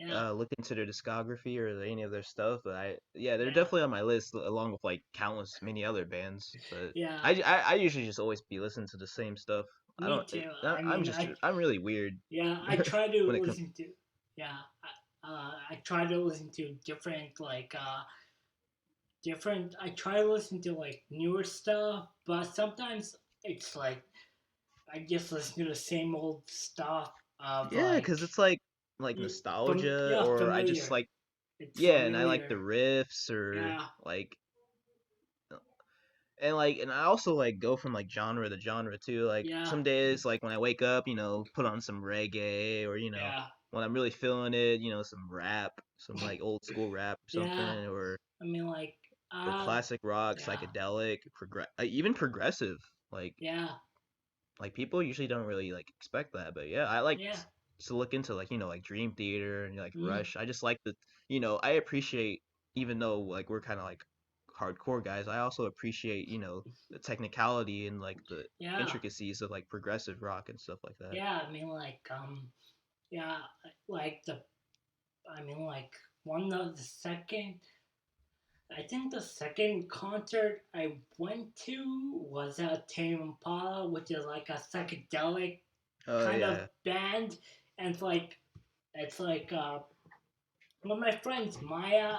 yeah, look into their discography or any of their stuff, but yeah, they're yeah, definitely on my list along with like countless many other bands. But yeah. I usually just always be listening to the same stuff. I Me don't. too. I I'm mean, just I'm really weird yeah, I try to when it comes. listen to, yeah, I try to listen to different different. I try to listen to like newer stuff, but sometimes it's like I just listen to the same old stuff of Yeah, because it's like from nostalgia, yeah, or I just familiar. like, It's yeah, and I like the familiar. riffs or Yeah, like, and I also like go from like genre to genre too. Like yeah, some days, like when I wake up, put on some reggae, or yeah, when I'm really feeling it, some rap, some like old school rap or yeah. something, I mean, or classic rock, yeah, psychedelic, even progressive. Like yeah, like people usually don't really like expect that, but yeah, I like yeah. to look into like like Dream Theater and like Mm, Rush. I just like the I appreciate, even though like we're kind of like hardcore guys, I also appreciate the technicality and like the yeah, intricacies of like progressive rock and stuff like that. yeah. I mean, yeah, like the. I mean, one of the second. I think the second concert I went to was at Tame Impala, which is like a psychedelic Oh kind of yeah. band, and it's like one of my friends Maya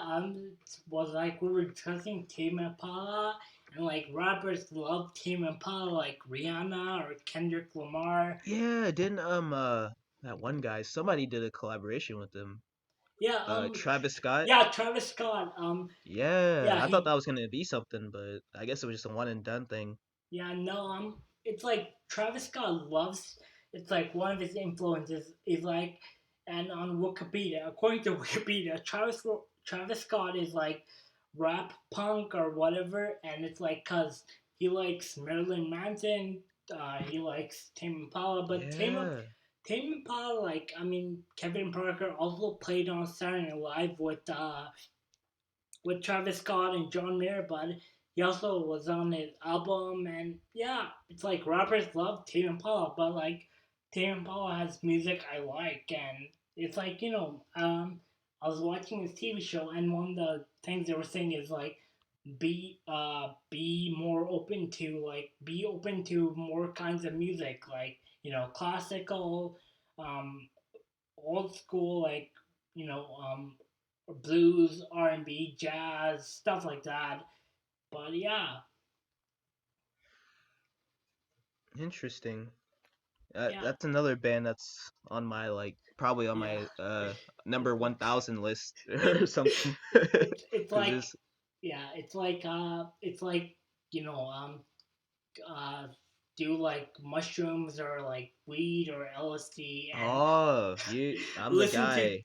was like we were discussing Tame Impala, and like rappers love Tame Impala like Rihanna or Kendrick Lamar. Yeah, didn't that one guy, somebody did a collaboration with him. Yeah, Travis Scott. yeah, Travis Scott. Yeah, Yeah, I thought he that was gonna be something, but I guess it was just a one and done thing. Yeah, no, it's like Travis Scott loves. It's like one of his influences is like, and on Wikipedia, according to Wikipedia, Travis Scott is like rap punk or whatever, and it's like cause he likes Marilyn Manson, he likes Tame Impala, but Yeah. Tame Impala, like I mean, Kevin Parker also played on Saturday Night Live with Travis Scott and John Mayer, but he also was on his album. And yeah, it's like rappers love Tame Impala, but like Tame Impala has music I like, and it's like I was watching this TV show, and one of the things they were saying is like be more open to be open to more kinds of music, like classical, um, old school, you know um, blues, R&B, jazz, stuff like that. But yeah, Interesting. yeah, That's another band that's on my like probably on yeah. my number 1000 list or It something. it's Cuz like this yeah, it's like you know uh do like mushrooms or like weed or LSD and Oh, I'm the listen to guy.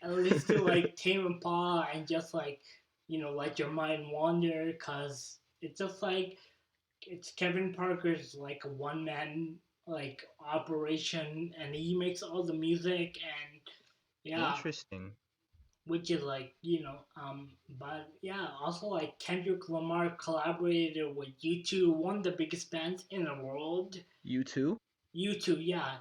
and listen to like Tame Impala and just like let your mind wander, cause it's just like it's Kevin Parker's like a one man like operation, and he makes all the music, and yeah, Interesting. which is like but yeah, also like Kendrick Lamar collaborated with U2, one of the biggest bands in the world. You too? U2, yeah,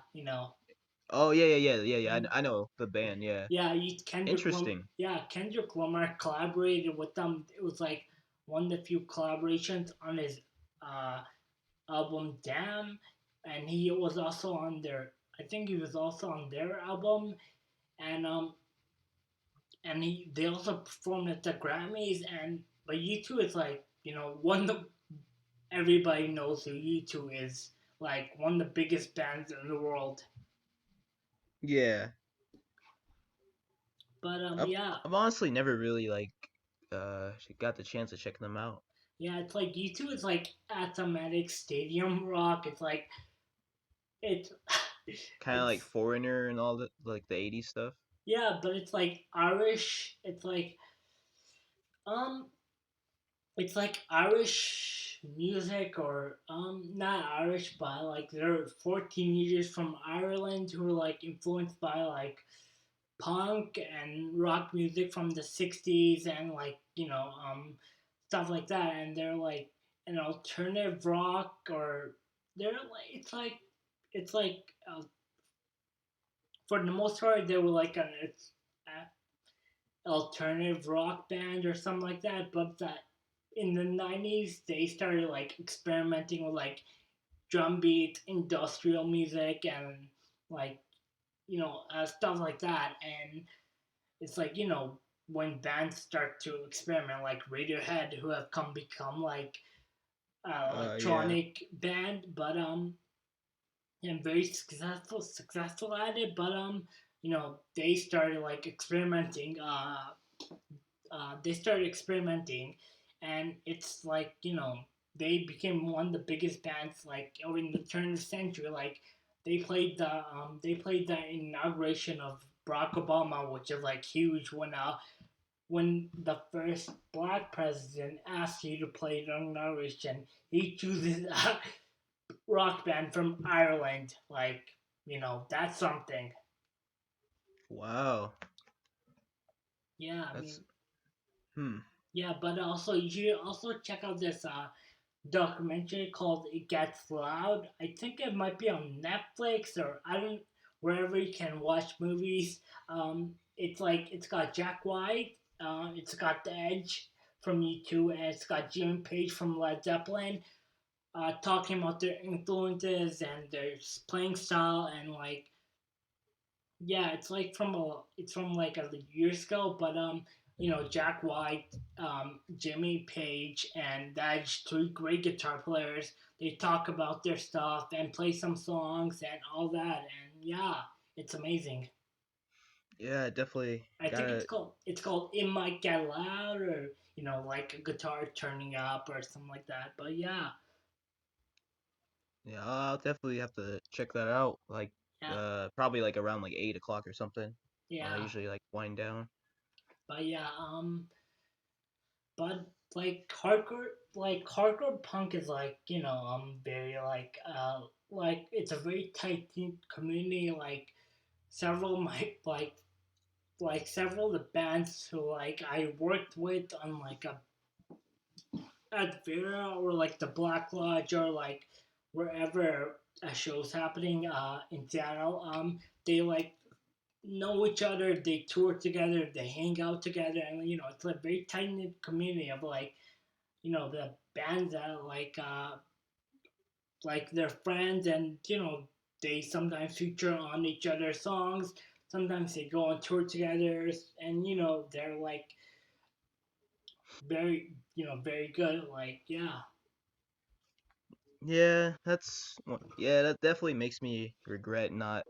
Oh yeah, yeah, yeah, yeah, yeah. mm, I know the band, yeah. yeah, Interesting. Kendrick Lamar collaborated with them. It was like one of the few collaborations on his uh album Damn, and he was also on their. I think he was also on their album, and they also performed at the Grammys. And but U2 is like one of the, everybody knows who U2 is, like one of the biggest bands in the world. Yeah. But I've yeah, I've honestly never really like got the chance to check them out. yeah, it's like U2 is like automatic stadium rock. It's like it's Kind of like it's Foreigner and all the like the 80s stuff. yeah, but it's like Irish. Um it's like Irish music, or not Irish, but like they're 14 teenagers from Ireland who are like influenced by like punk and rock music from the 60s, and like stuff like that, and they're like an alternative rock, or they're like it's like for the most part they were like an alternative rock band or something like that. But that in the '90s they started like experimenting with like drum beat, industrial music, and like stuff like that. And it's like when bands start to experiment, like Radiohead, who have become like Yeah. electronic band, but and very successful at it. But they started like experimenting. They started experimenting, and it's like they became one of the biggest bands like in the turn of the century. Like they played the inauguration of Barack Obama, which is like huge when the first black president asks you to play the inauguration, he chooses a rock band from Ireland. Like, that's something. Wow. Yeah, I That's mean, hmm. yeah, but also you should also check out this documentary called "It Gets Loud." I think it might be on Netflix or I don't wherever you can watch movies. It's like it's got Jack White, it's got The Edge from U2, and it's got Jimmy Page from Led Zeppelin, talking about their influences and their playing style and like yeah, it's from like a years ago, but Jack White, Jimmy Page, and that's three great guitar players. They talk about their stuff and play some songs and all that, and yeah, it's amazing. Yeah, definitely I think gotta. it's called "It Might Get Loud" or like a guitar turning up or something like that. But yeah, Yeah, I'll definitely have to check that out. Like, yeah, probably like around like 8 o'clock or something. When I yeah, usually like wind down. but yeah, but like hardcore punk is like very like it's a very tight knit community. Like several of my like several of the bands who like I worked with on like a at Vera or like the Black Lodge or like wherever a show's happening in Seattle. They like know each other, they tour together, they hang out together, and it's a very tight knit community of like the bands that are like their friends, and they sometimes feature on each other's songs. Sometimes they go on tour together, and they're like very good. Like Yeah, yeah, that definitely makes me regret not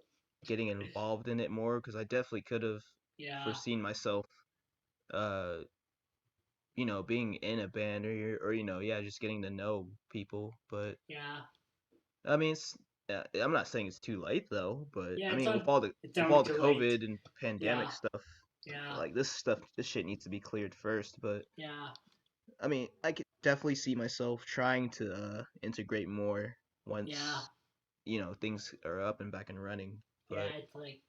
getting involved in it more because I definitely could have yeah, foreseen myself, uh, being in a band or yeah, just getting to know people. But yeah, I mean, I'm not saying it's too late though. But yeah. I It's mean, on. It's with never all the too late. COVID and pandemic Yeah, stuff, yeah, like this shit needs to be cleared first. But yeah, I mean, I could definitely see myself trying to integrate more yeah, once things are up and back and running. yeah. But It's like,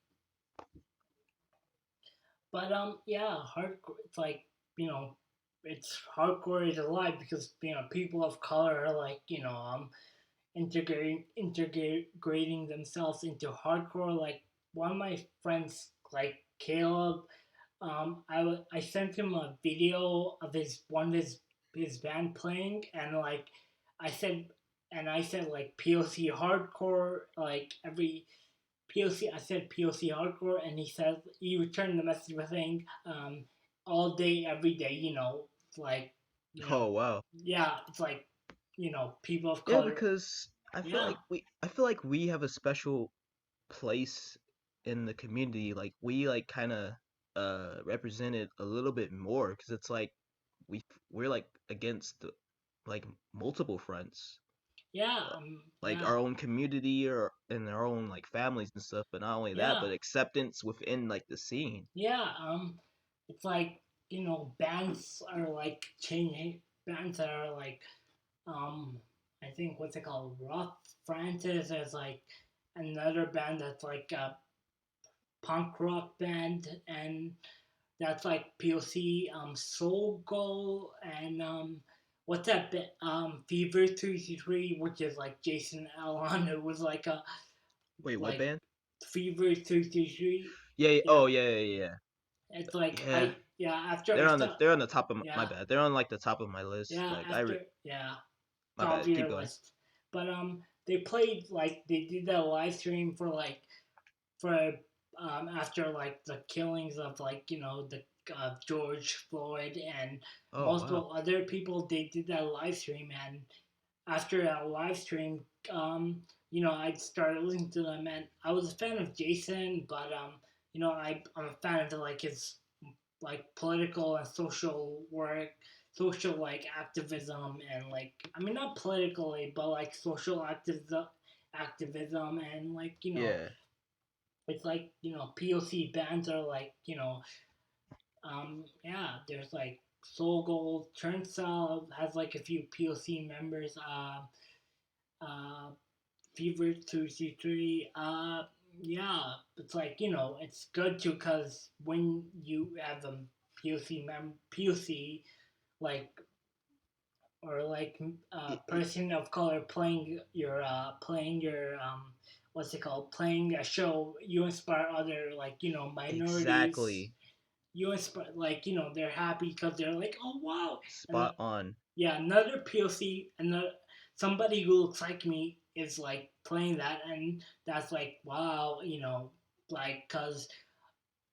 but yeah, hardcore. It's like you know, it's hardcore is alive because people of color are like integrating themselves into hardcore. Like one of my friends, like Caleb, I sent him a video of his band playing, and like I said, I said like POC hardcore, like every POC. I said POC hardcore, and he returned the message with saying all day, every day. It's like you oh know, wow. yeah, it's like people of Yeah, color. because Yeah, I feel like we have a special place in the community. Like we like kind of represented a little bit more because it's like we're like against like multiple fronts. yeah, uh, like yeah, our own community or in our own like families and stuff, but not only that, yeah, but acceptance within like the scene. yeah. It's like bands are like changing. Bands that are like um, I think what's it called? Rough Francis is like another band that's like a punk rock band, and that's like POC, Soul Goal, and what's that bit? Fever 333, which is like Jason Allen, who was like a Wait, what like band? Fever 333. Yeah, yeah. Yeah, Oh, yeah, yeah, yeah. it's like Yeah. I yeah after I They're on the stopped. they're on the top of my Yeah, bad. They're on like the top of my list. yeah Like after yeah my top of bad. Keep your going. list. But they played like they did a live stream for like for after like the killings of like the George Floyd and Oh, wow. multiple other people. They did that live stream, and after that live stream, I started listening to them, and I was a fan of Jason, but I'm a fan of like his like political and social work, social like activism, and like I mean not politically, but like social activism, and like Yeah. it's like POC bands are like yeah, there's like Soul Gold, Turnstile has like a few POC members. Uh, Fever 2C3. Yeah, it's like it's good too because when you have a POC like or like person of color playing your what's it called, playing a show, you inspire other like minorities. Exactly. You inspire like they're happy because they're like, oh wow. And Spot on. yeah, another POC, another somebody who looks like me is like playing that, and that's like wow, like because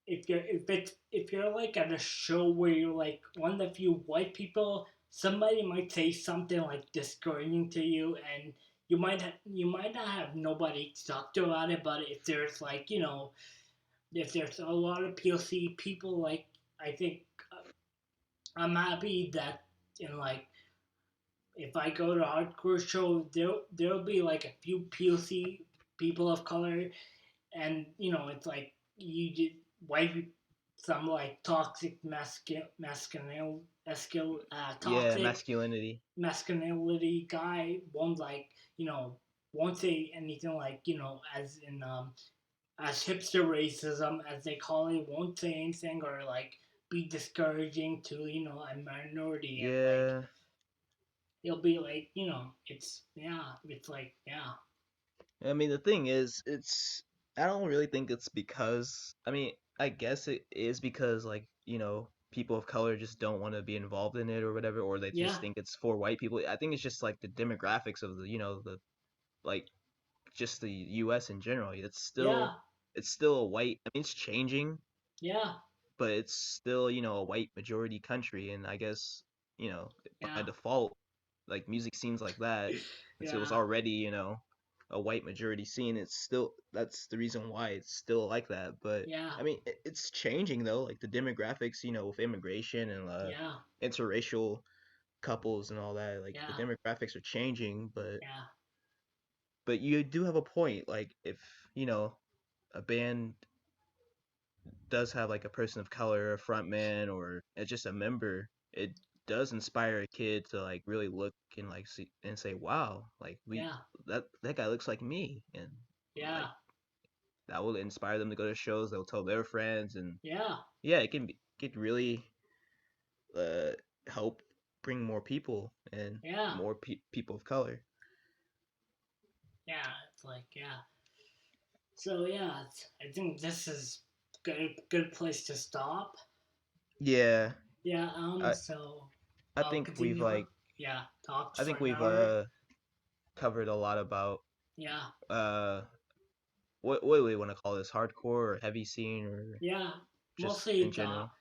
if you're like at a show where you're like one of the few white people, somebody might say something like discouraging to you, and you might not have nobody to talk to about it. But if there's like if there's a lot of POC people, like I think I'm happy that in like if I go to a hardcore show, there'll be like a few POC people of color, and it's like you did white some like toxic Yeah, toxic masculinity. masculinity guy won't like won't say anything like as hipster racism as they call it, won't say anything or like be discouraging to a minority, and like Yeah. it'll be like it's yeah, it's like yeah, I mean, the thing is, I don't really think it's because, I mean, I guess it is because, like, people of color just don't want to be involved in it or whatever, or they just yeah, think it's for white people. I think it's just like the demographics of like, just the US in general. yeah, It's still a white, I mean, it's changing, yeah, but it's still, a white majority country. And I guess, you know, by yeah, default, like music scenes like that, since it was yeah, already, a white majority scene, it's still, that's the reason why it's still like that. But yeah, I mean, it's changing though, like the demographics, with immigration and yeah, interracial couples and all that, like the yeah, demographics are changing, but yeah, you do have a point. Like if, you know, a band does have like a person of color, a front man, or just a member, it does inspire a kid to like really look and like see and say, "Wow, like yeah, that guy looks like me," and yeah, like that will inspire them to go to shows. They'll tell their friends, and yeah, yeah, it really uh help bring more people and yeah, more people of color. yeah, it's like yeah. So yeah, I think this is good place to stop. Yeah, Yeah. I So I I'll think we've continue on. like Yeah. Talked I for think an we've hour. covered a lot about Yeah. uh what do we want to call this, hardcore or heavy scene or Yeah. just Mostly in general.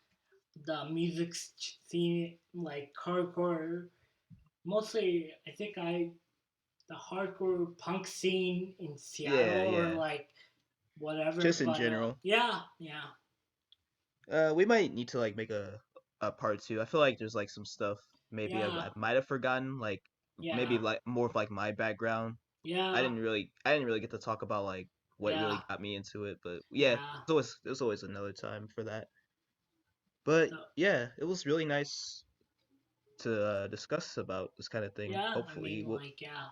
the music scene, like hardcore. Mostly, I think the hardcore punk scene in Yeah, Seattle or yeah, like whatever. just in But general. yeah, yeah, We might need to like make a part two. I feel like there's like some stuff maybe yeah, I might have forgotten, like maybe yeah, like more of like my background. yeah, I didn't really get to talk about like what yeah, really got me into it, but yeah, yeah. there's always another time for that. But So yeah, it was really nice to discuss about this kind of thing. yeah, I Hopefully, mean, like yeah.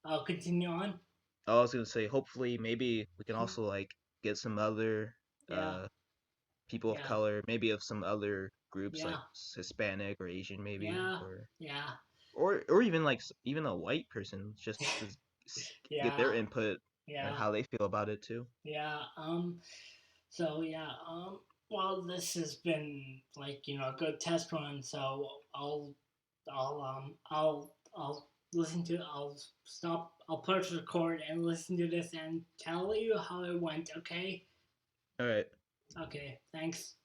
I'll continue on. I was gonna say, hopefully, maybe we can also like get some other Yeah, uh people of yeah, color, maybe of some other groups yeah, like Hispanic or Asian, maybe, yeah, yeah, or even like even a white person, just to get their yeah, input and Yeah, how they feel about it too. yeah. So yeah. Well, this has been like a good test run. So I'll listen to. I'll stop. I'll press record and listen to this and tell you how it went. Okay. All right. Okay. Thanks.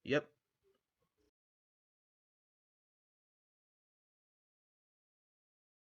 Yep.